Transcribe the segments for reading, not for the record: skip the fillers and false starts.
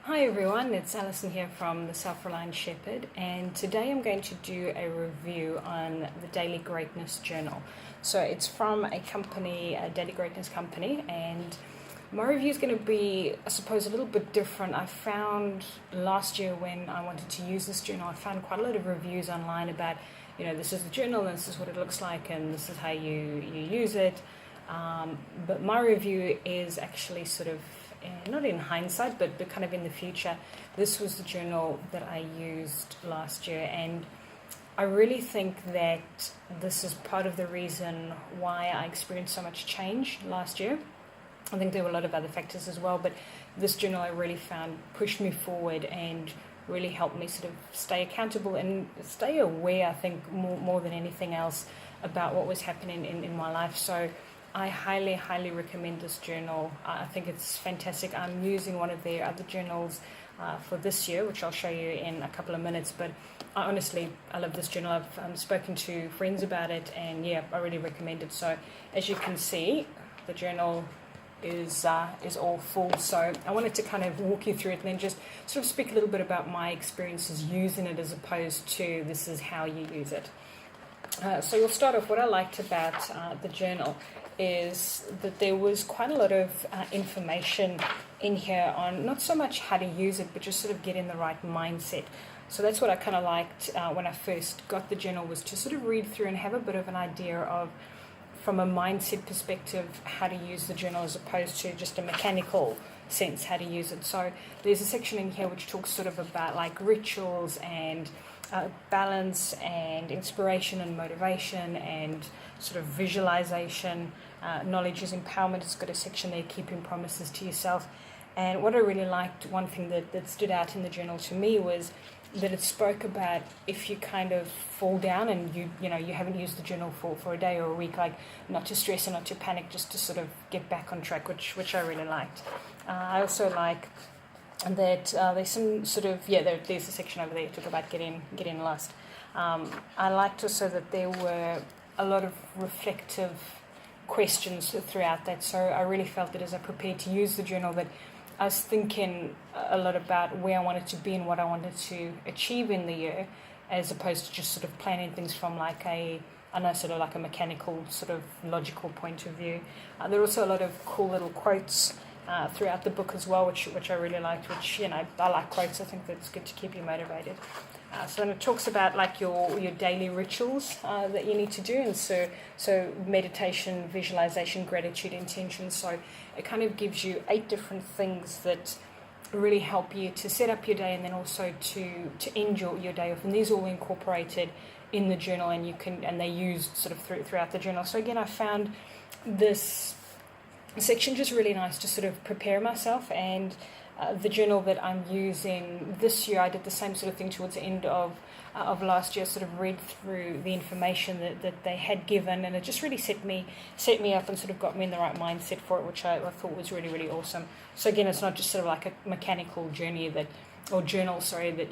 Hi everyone, it's Alison here from the Self-Reliant Shepherd, and today I'm going to do a review on the Daily Greatness Journal. So it's from a company, a Daily Greatness company, and my review is going to be, I suppose, a little bit different. I found last year when I wanted to use this journal, I found quite a lot of reviews online about, this is the journal, and this is what it looks like, and this is how you use it. But my review is actually sort of not in hindsight, but kind of in the future. This was the journal that I used last year, and I really think that this is part of the reason why I experienced so much change last year. I think there were a lot of other factors as well, but this journal I really found pushed me forward and really helped me sort of stay accountable and stay aware, I think, more than anything else, about what was happening in my life. So I highly recommend this journal. I think it's fantastic. I'm using one of their other journals for this year, which I'll show you in a couple of minutes. But I love this journal. I've spoken to friends about it, and I really recommend it. So as you can see, the journal is all full. So I wanted to kind of walk you through it and then just sort of speak a little bit about my experiences using it as opposed to this is how you use it. So we'll start off. What I liked about the journal is that there was quite a lot of information in here on not so much how to use it, but just sort of get in the right mindset. So that's what I kind of liked when I first got the journal, was to sort of read through and have a bit of an idea of, from a mindset perspective, how to use the journal as opposed to just a mechanical sense how to use it. So there's a section in here which talks sort of about like rituals and balance and inspiration and motivation and sort of visualization. Knowledge is empowerment. It's got a section there, keeping promises to yourself. And what I really liked, one thing that stood out in the journal to me, was that it spoke about if you kind of fall down and you haven't used the journal for a day or a week, like not to stress and not to panic, just to sort of get back on track, which I really liked. I also like that there's some sort of there's a section over there talk about getting lost. I liked also that there were a lot of reflective questions throughout that, so I really felt that as I prepared to use the journal, that I was thinking a lot about where I wanted to be and what I wanted to achieve in the year, as opposed to just sort of planning things from like a mechanical sort of logical point of view. There are also a lot of cool little quotes throughout the book as well, which I really liked, I like quotes. I think that's good to keep you motivated. So then it talks about like your daily rituals that you need to do, and so meditation, visualization, gratitude, intention. So it kind of gives you 8 different things that really help you to set up your day, and then also to end your day off. And these are all incorporated in the journal, and they used sort of throughout the journal. So again, I found this section just really nice to sort of prepare myself. And the journal that I'm using this year, I did the same sort of thing towards the end of last year. Sort of read through the information that they had given, and it just really set me up and sort of got me in the right mindset for it, which I thought was really awesome. So again, it's not just sort of like a mechanical journal that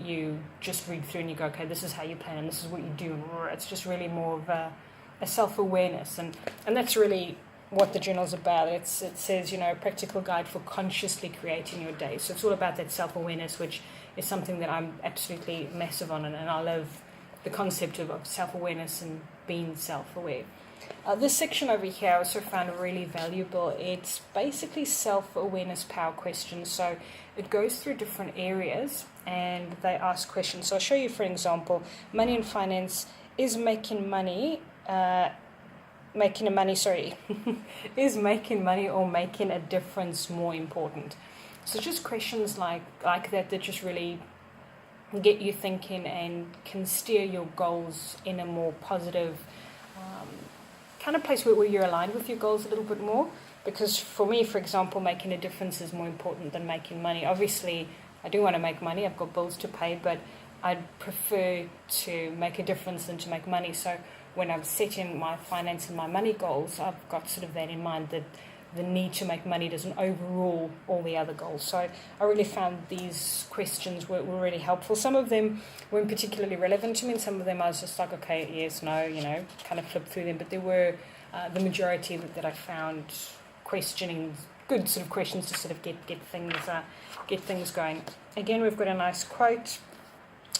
you just read through and you go, okay, this is how you plan and this is what you do. It's just really more of a self-awareness, and that's really what the journal's about. It says, a practical guide for consciously creating your day. So it's all about that self-awareness, which is something that I'm absolutely massive on, and I love the concept of self-awareness and being self-aware. This section over here I also found really valuable. It's basically self-awareness power questions. So it goes through different areas and they ask questions. So I'll show you, for example, money and finance. Is making money is making money or making a difference more important? So just questions like that just really get you thinking and can steer your goals in a more positive kind of place where you're aligned with your goals a little bit more. Because for me, for example, making a difference is more important than making money. Obviously, I do want to make money. I've got bills to pay, but I'd prefer to make a difference than to make money. So when I'm setting my finance and my money goals, I've got sort of that in mind, that the need to make money doesn't overrule all the other goals. So I really found these questions were really helpful. Some of them weren't particularly relevant to me, and some of them I was just like, okay, yes, no, kind of flip through them. But there were the majority that I found questioning good sort of questions to sort of get things going. Again, we've got a nice quote.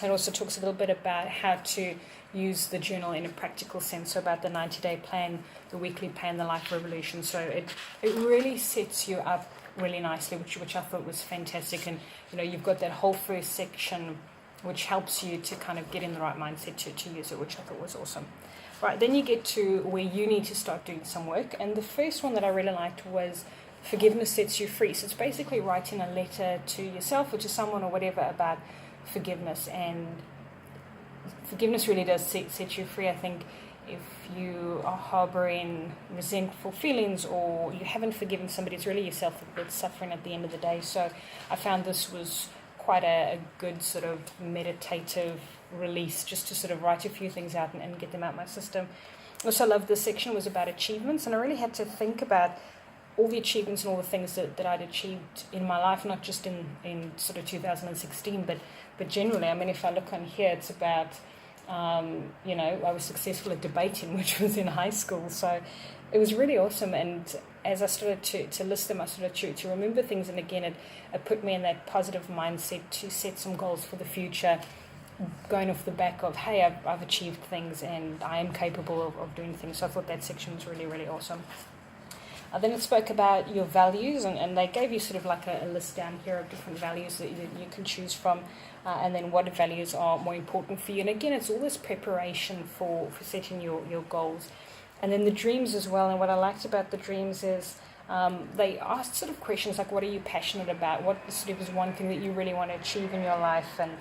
It also talks a little bit about how to use the journal in a practical sense, so about the 90-day plan, the weekly plan, the life revolution. So it really sets you up really nicely, which I thought was fantastic. And you've got that whole first section which helps you to kind of get in the right mindset to use it, which I thought was awesome. Right, then you get to where you need to start doing some work, and the first one that I really liked was forgiveness sets you free. So it's basically writing a letter to yourself or to someone or whatever about forgiveness, and forgiveness really does set you free. I think if you are harboring resentful feelings or you haven't forgiven somebody, it's really yourself that's suffering at the end of the day. So I found this was quite a good sort of meditative release, just to sort of write a few things out and get them out my system. Also, I loved this section was about achievements, and I really had to think about all the achievements and all the things that I'd achieved in my life, not just in sort of 2016, but generally. I mean, if I look on here, it's about, I was successful at debating, which was in high school. So it was really awesome. And as I started to list them, I started to remember things. And again, it put me in that positive mindset to set some goals for the future, going off the back of, hey, I've achieved things and I am capable of doing things. So I thought that section was really, really awesome. Then it spoke about your values, and they gave you sort of like a list down here of different values that you can choose from, and then what values are more important for you. And again, it's all this preparation for setting your goals. And then the dreams as well, and what I liked about the dreams is they asked sort of questions like, what are you passionate about? What sort of is one thing that you really want to achieve in your life? And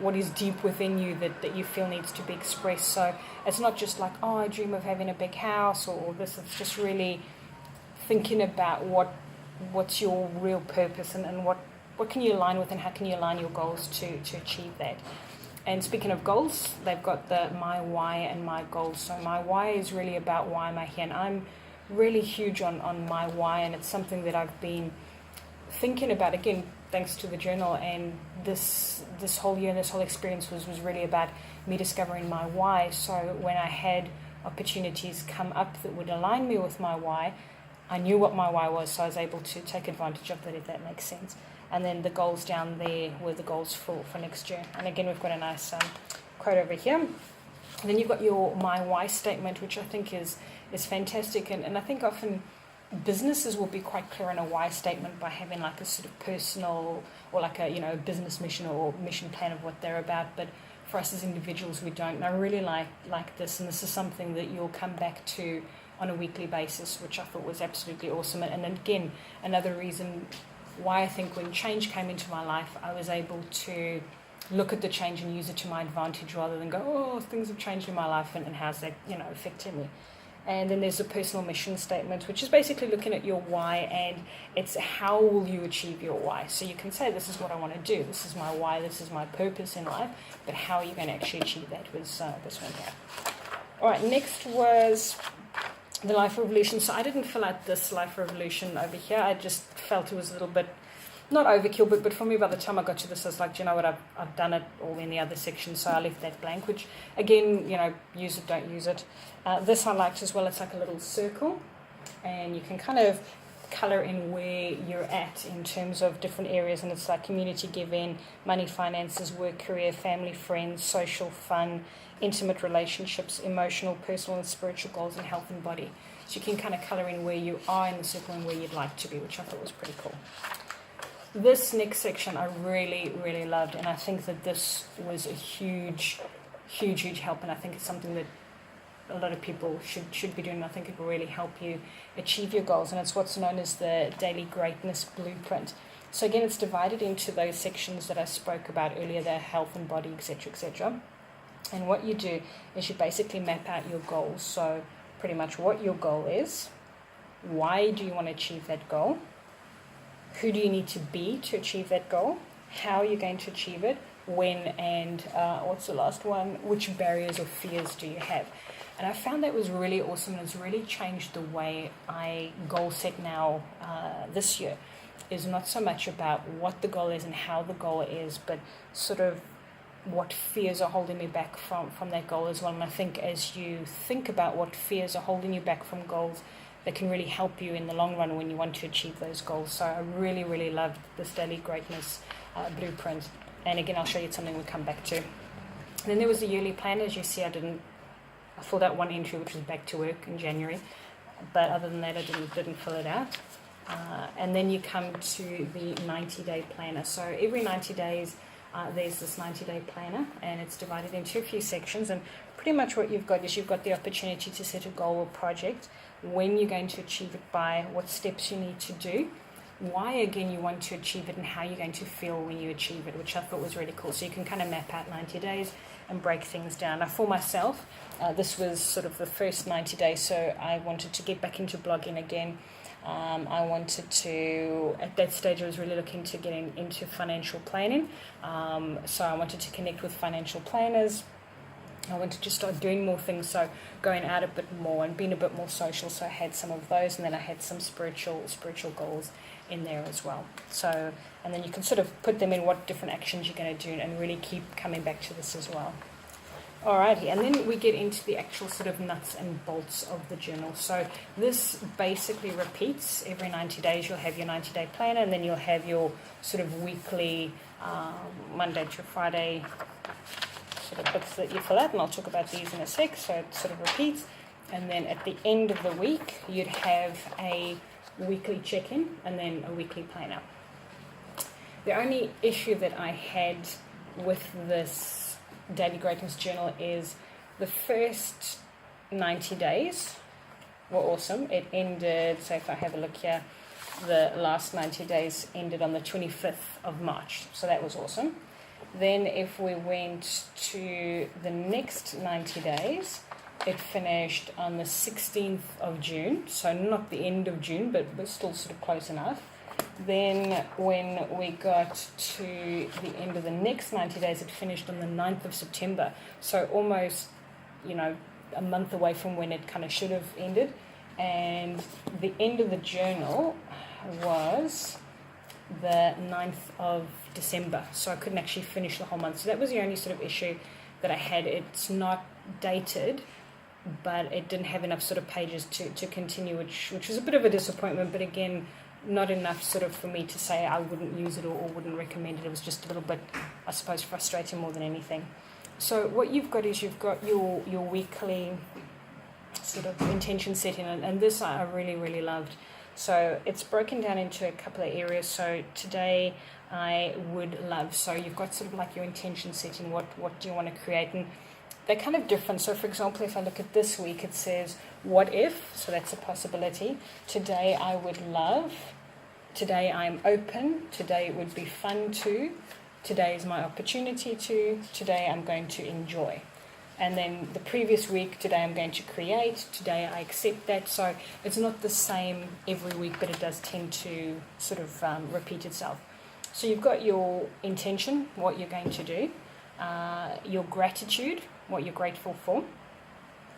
what is deep within you that you feel needs to be expressed. So it's not just like, oh, I dream of having a big house or this. It's just really thinking about what's your real purpose and what can you align with and how can you align your goals to achieve that. And speaking of goals, they've got the my why and my goals. So my why is really about why am I here, and I'm really huge on my why, and it's something that I've been thinking about, again, thanks to the journal. And this whole year, this whole experience was really about me discovering my why. So when I had opportunities come up that would align me with my why, I knew what my why was, so I was able to take advantage of that, if that makes sense. And then the goals down there were the goals for next year. And again, we've got a nice quote over here. And then you've got your my why statement, which I think is fantastic. And I think often businesses will be quite clear on a why statement by having like a sort of personal or like a business mission or mission plan of what they're about. But for us as individuals, we don't. And I really like this, and this is something that you'll come back to on a weekly basis, which I thought was absolutely awesome. And again, another reason why I think when change came into my life, I was able to look at the change and use it to my advantage rather than go, oh, things have changed in my life and how's that affecting me. And then there's a personal mission statement, which is basically looking at your why, and it's how will you achieve your why. So you can say, this is what I want to do, this is my why, this is my purpose in life, but how are you going to actually achieve that was this one here. All right, next was the life revolution. So I didn't fill out this life revolution over here. I just felt it was a little bit, not overkill, but for me, by the time I got to this, I was like, you know what, I've done it all in the other section, so I left that blank, which, again, use it, don't use it. This I liked as well. It's like a little circle, and you can kind of colour in where you're at in terms of different areas, and it's like community giving, money, finances, work, career, family, friends, social, fun, intimate relationships, emotional, personal and spiritual goals, and health and body. So you can kind of colour in where you are in the circle and where you'd like to be, which I thought was pretty cool. This next section I really, really loved, and I think that this was a huge, huge, huge help, and I think it's something that a lot of people should be doing. I think it will really help you achieve your goals, and it's what's known as the Daily Greatness Blueprint. So again, it's divided into those sections that I spoke about earlier, the health and body, etc., etc. And what you do is you basically map out your goals. So pretty much what your goal is, why do you want to achieve that goal, who do you need to be to achieve that goal, how are you going to achieve it, when, and what's the last one, which barriers or fears do you have. And I found that was really awesome, and it's really changed the way I goal set now this year. Is not so much about what the goal is and how the goal is, but sort of what fears are holding me back from that goal as well. And I think as you think about what fears are holding you back from goals, that can really help you in the long run when you want to achieve those goals. So I really, really loved this Daily Greatness blueprint. And again, I'll show you something we'll come back to. Then there was the yearly plan. As you see, I filled out one entry, which was back to work in January. But other than that, I didn't fill it out. And then you come to the 90-day planner. So every 90 days, there's this 90-day planner, and it's divided into a few sections. And pretty much what you've got is you've got the opportunity to set a goal or project, when you're going to achieve it by, what steps you need to do, why again you want to achieve it, and how you're going to feel when you achieve it, which I thought was really cool. So you can kind of map out 90 days and break things down. Now for myself, this was sort of the first 90 days, so I wanted to get back into blogging again. I wanted to, at that stage I was really looking to get into financial planning, so I wanted to connect with financial planners. I wanted to start doing more things, so going out a bit more and being a bit more social. So I had some of those, and then I had some spiritual goals in there as well. So, and then you can sort of put them in what different actions you're going to do, and really keep coming back to this as well. Alrighty, and then we get into the actual sort of nuts and bolts of the journal. So this basically repeats every 90 days. You'll have your 90-day planner, and then you'll have your sort of weekly Monday to Friday sort of bits that you fill out, and I'll talk about these in a sec. So it sort of repeats, and then at the end of the week you'd have a weekly check-in and then a weekly planner. The only issue that I had with this Daily Greatness Journal is the first 90 days were awesome. It ended, so if I have a look here, the last 90 days ended on the 25th of March, so that was awesome. Then if we went to the next 90 days, it finished on the 16th of June, so not the end of June, but still sort of close enough. Then when we got to the end of the next 90 days, it finished on the 9th of September, so almost, a month away from when it kind of should have ended. And the end of the journal was the 9th of December, so I couldn't actually finish the whole month. So that was the only sort of issue that I had. It's not dated, but it didn't have enough sort of pages to continue, which was a bit of a disappointment, but again, not enough sort of for me to say I wouldn't use it or wouldn't recommend it. It was just a little bit, I suppose, frustrating more than anything. So what you've got is you've got your weekly sort of intention setting, and this I really, really loved. So it's broken down into a couple of areas. So today I would love, so you've got sort of like your intention setting, what do you want to create, and they're kind of different. So for example, if I look at this week, it says what if, so that's a possibility. Today I would love, today I'm open, today it would be fun to, today is my opportunity to, today I'm going to enjoy. And then the previous week, today I'm going to create, today I accept that. So it's not the same every week, but it does tend to sort of repeat itself. So you've got your intention, what you're going to do, your gratitude, what you're grateful for,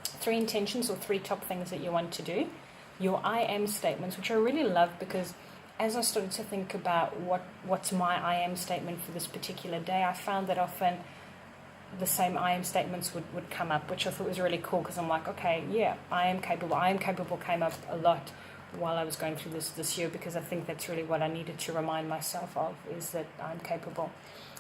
3 intentions or 3 top things that you want to do, your I am statements, which I really love, because as I started to think about what's my I am statement for this particular day, I found that often the same I am statements would come up, which I thought was really cool, because I'm like, okay, yeah, I am capable came up a lot while I was going through this year, because I think that's really what I needed to remind myself of, is that I'm capable.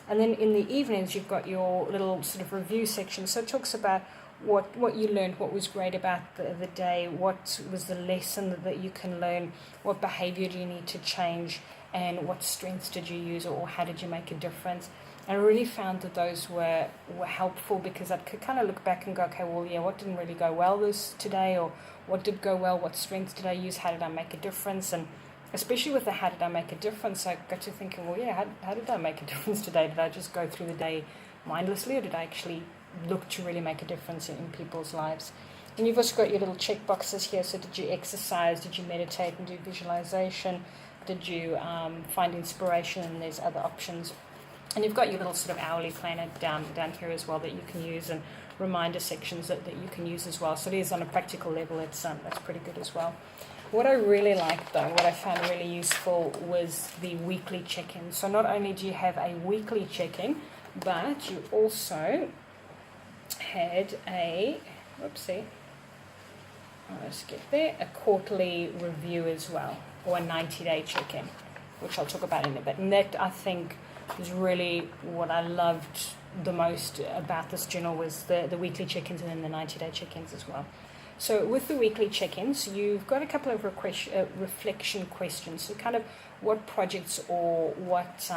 And then in the evenings, you've got your little sort of review section. So it talks about what you learned, what was great about the day, what was the lesson that you can learn, what behavior do you need to change, and what strengths did you use, or how did you make a difference. And I really found that those were helpful, because I could kind of look back and go, okay, well, yeah, what didn't really go well today, or what did go well, what strengths did I use, how did I make a difference? And especially with the how did I make a difference, I got to thinking, well, yeah, how did I make a difference today? Did I just go through the day mindlessly, or did I actually look to really make a difference in people's lives? And you've also got your little check boxes here. So did you exercise? Did you meditate and do visualization? Did you find inspiration? And there's other options. And you've got your little sort of hourly planner down here as well that you can use, and reminder sections that you can use as well. So it is on a practical level, that's pretty good as well. What I really liked, though, what I found really useful, was the weekly check-in. So not only do you have a weekly check-in, but you also had a, let's get there, a quarterly review as well, or a 90-day check-in, which I'll talk about in a bit. And that, I think, is really what I loved the most about this journal, was the weekly check-ins and then the 90-day check-ins as well. So with the weekly check-ins, you've got a couple of reflection questions. So kind of what projects or what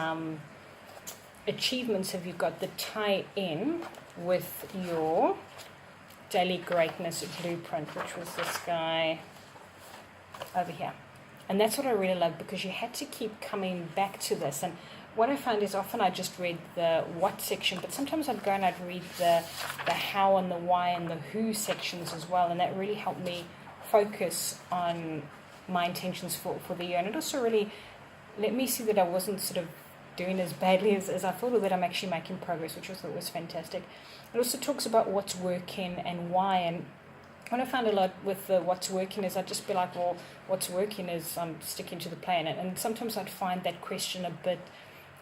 achievements have you got that tie in with your daily greatness blueprint, which was this guy over here. And that's what I really love, because you had to keep coming back to this. And what I found is often I just read the what section, but sometimes I'd go and I'd read the how and the why and the who sections as well, and that really helped me focus on my intentions for the year. And it also really let me see that I wasn't sort of doing as badly as I thought, or that I'm actually making progress, which I thought was fantastic. It also talks about what's working and why. And what I found a lot with the what's working is I'd just be like, well, what's working is I'm sticking to the plan. And sometimes I'd find that question a bit,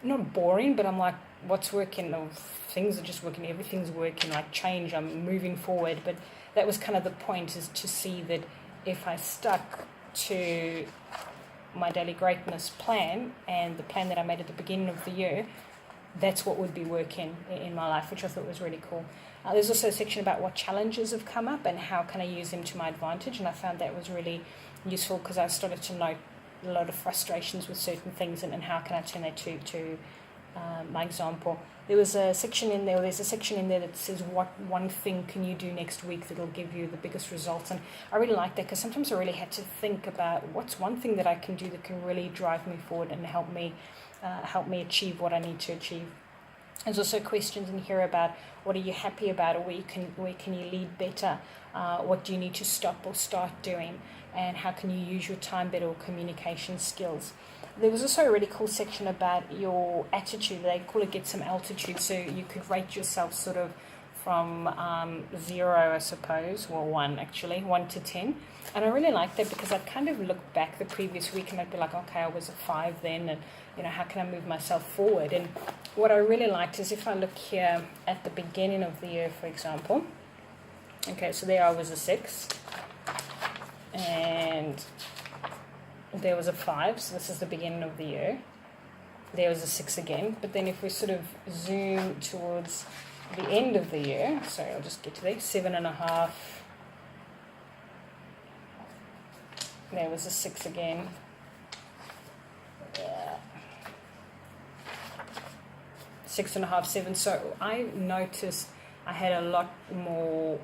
not boring, but I'm like, what's working? Oh, things are just working, everything's working, like change, I'm moving forward. But that was kind of the point, is to see that if I stuck to my daily greatness plan and the plan that I made at the beginning of the year, that's what would be working in my life, which I thought was really cool. There's also a section about what challenges have come up and how can I use them to my advantage, and I found that was really useful, because I started to note a lot of frustrations with certain things, and how can I turn that to my example. There's a section in there that says what one thing can you do next week that'll give you the biggest results. And I really like that, because sometimes I really had to think about what's one thing that I can do that can really drive me forward and help me achieve what I need to achieve. There's also questions in here about what are you happy about, or where can you lead better, what do you need to stop or start doing, and how can you use your time better, or communication skills. There was also a really cool section about your attitude. They call it get some altitude, so you could rate yourself sort of from 0, I suppose, well 1 actually, 1 to 10. And I really liked that, because I'd kind of look back the previous week and I'd be like, okay, I was a 5 then, and how can I move myself forward? And what I really liked is if I look here at the beginning of the year, for example, okay, so there I was a 6, and there was a 5, so this is the beginning of the year. There was a 6 again, but then if we sort of zoom towards the end of the year, sorry, I'll just get to there, 7.5, there was a 6 again, 6.5, 7, so I noticed I had a lot more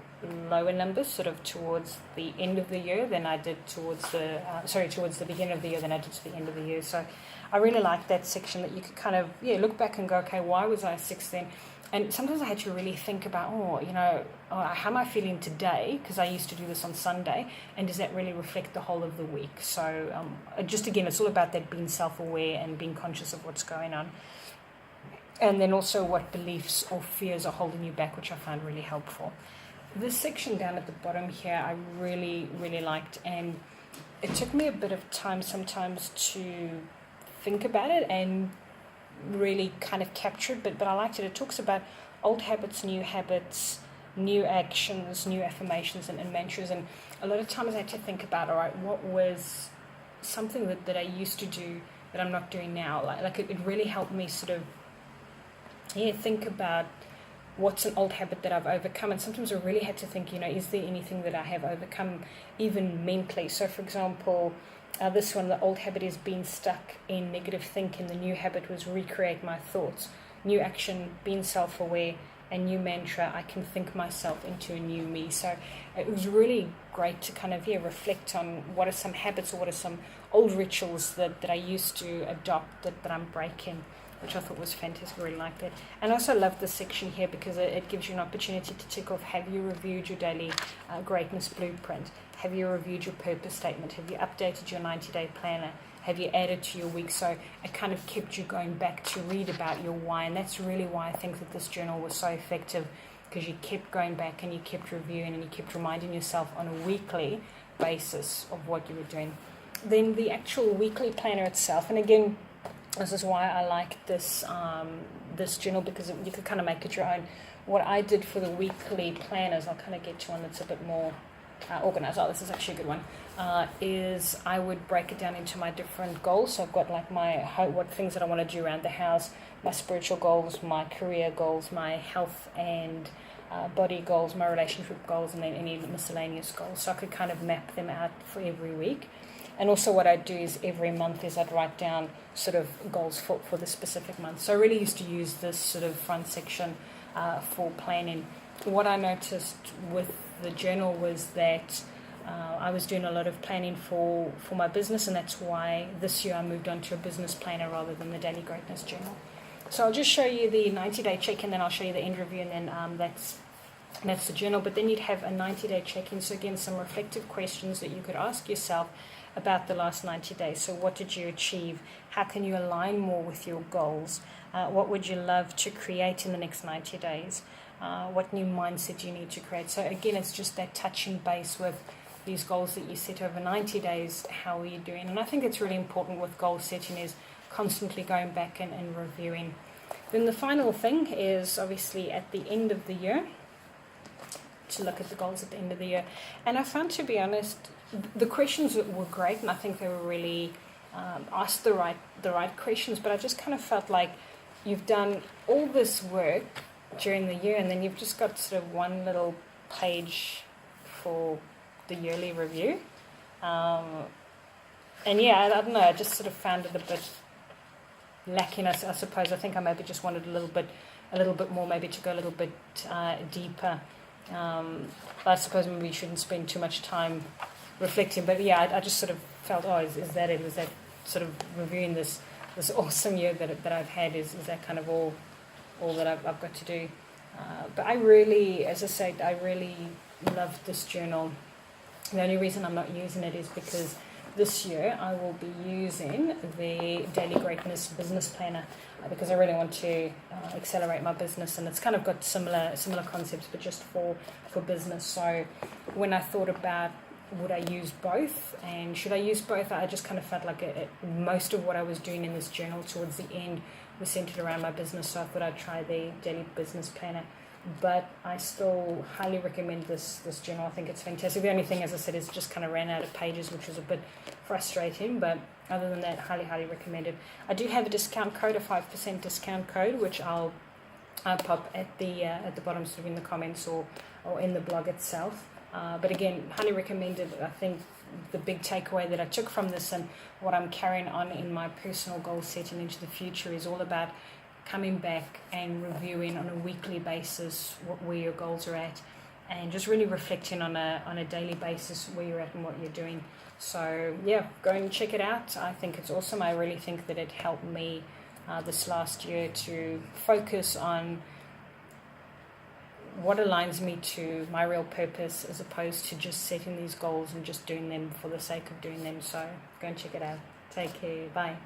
lower numbers sort of towards the end of the year than I did towards the beginning of the year than I did to the end of the year. So I really liked that section, that you could kind of, look back and go, okay, why was I 6 then? And sometimes I had to really think about, how am I feeling today? Because I used to do this on Sunday, and does that really reflect the whole of the week? So just again, it's all about that being self-aware and being conscious of what's going on. And then also what beliefs or fears are holding you back, which I found really helpful. This section down at the bottom here, I really, really liked, and it took me a bit of time sometimes to think about it and really kind of capture it, but I liked it. It talks about old habits, new actions, new affirmations and mantras, and a lot of times I had to think about, all right, what was something that I used to do that I'm not doing now? Like it really helped me sort of think about what's an old habit that I've overcome. And sometimes I really had to think, is there anything that I have overcome, even mentally? So for example, this one, the old habit is being stuck in negative thinking. The new habit was recreate my thoughts. New action, being self-aware. And new mantra, I can think myself into a new me. So it was really great to kind of reflect on what are some habits or what are some old rituals that I used to adopt that I'm breaking, which I thought was fantastic. I really liked it. And I also love this section here, because it gives you an opportunity to tick off, have you reviewed your daily greatness blueprint? Have you reviewed your purpose statement? Have you updated your 90-day planner? Have you added to your week? So it kind of kept you going back to read about your why. And that's really why I think that this journal was so effective, because you kept going back and you kept reviewing and you kept reminding yourself on a weekly basis of what you were doing. Then the actual weekly planner itself, and again, this is why I like this journal, because you could kind of make it your own. What I did for the weekly planners, I'll kind of get to one that's a bit more organize. Oh, this is actually a good one. Is I would break it down into my different goals. So I've got like what things that I want to do around the house, my spiritual goals, my career goals, my health and body goals, my relationship goals, and then any miscellaneous goals. So I could kind of map them out for every week. And also what I'd do is every month is I'd write down sort of goals for the specific month. So I really used to use this sort of front section for planning. What I noticed with the journal was that I was doing a lot of planning for my business, and that's why this year I moved on to a business planner rather than the Daily Greatness Journal. So I'll just show you the 90-day check-in, then I'll show you the end review, and then that's the journal. But then you'd have a 90-day check-in. So again, some reflective questions that you could ask yourself about the last 90 days. So what did you achieve? How can you align more with your goals? What would you love to create in the next 90 days? What new mindset do you need to create? So again, it's just that touching base with these goals that you set over 90 days. How are you doing? And I think it's really important with goal setting is constantly going back and reviewing. Then the final thing is obviously at the end of the year, to look at the goals at the end of the year. And I found, to be honest, the questions were great, and I think they were really asked the right questions, but I just kind of felt like you've done all this work during the year, and then you've just got sort of one little page for the yearly review. And yeah, I don't know, I just sort of found it a bit lacking, I suppose. I think I maybe just wanted a little bit more, maybe to go a little bit deeper. I suppose maybe you shouldn't spend too much time reflecting, but yeah, I just sort of felt, is that it? Was that sort of reviewing this awesome year that I've had? Is that kind of all that I've got to do? But I really, as I said, I really love this journal. The only reason I'm not using it is because this year I will be using the Daily Greatness Business Planner because I really want to accelerate my business, and it's kind of got similar concepts, but just for business. So when I thought about would I use both and should I use both, I just kind of felt like most of what I was doing in this journal towards the end was centered around my business, so I thought I'd try the Daily Business Planner. But I still highly recommend this journal. I think it's fantastic. The only thing, as I said, is just kind of ran out of pages, which was a bit frustrating. But other than that, highly recommended. I do have a discount code, a 5% discount code, which I'll pop at the bottom, sort of in the comments or in the blog itself. But again, highly recommended. I think the big takeaway that I took from this and what I'm carrying on in my personal goal setting into the future is all about coming back and reviewing on a weekly basis where your goals are at, and just really reflecting on a daily basis where you're at and what you're doing. So yeah, go and check it out. I think it's awesome. I really think that it helped me this last year to focus on what aligns me to my real purpose, as opposed to just setting these goals and just doing them for the sake of doing them. So go and check it out. Take care. Bye.